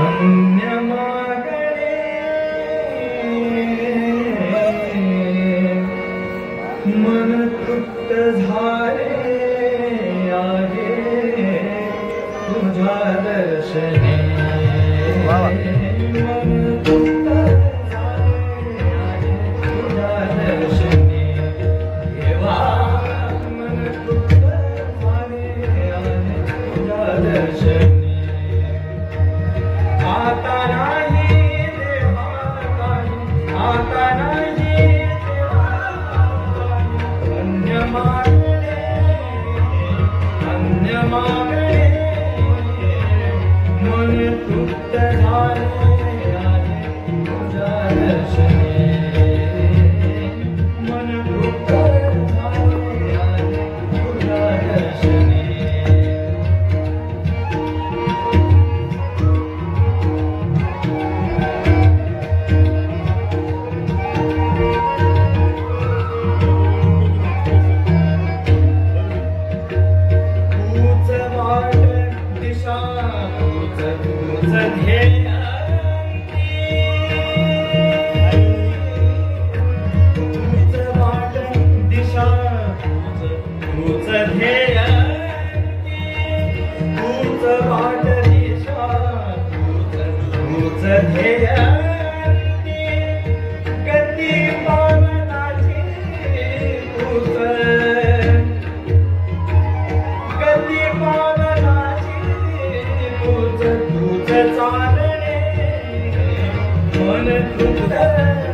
अन्य मागणे मन तृप्त झाले आहे तुझ्या दर्शने मन तृप्त झाले आहे तुझ्या दर्शने देवा मन तृप्त झाले आहे तुझ्या दर्शने आता नाही देवा काही आता नाही देवा काही अन्य मागणे मन तृप्त झाले आहे तुझ्या दर्शने मन तृप्त झाले आहे तुझ्या दर्शने मन तृप्त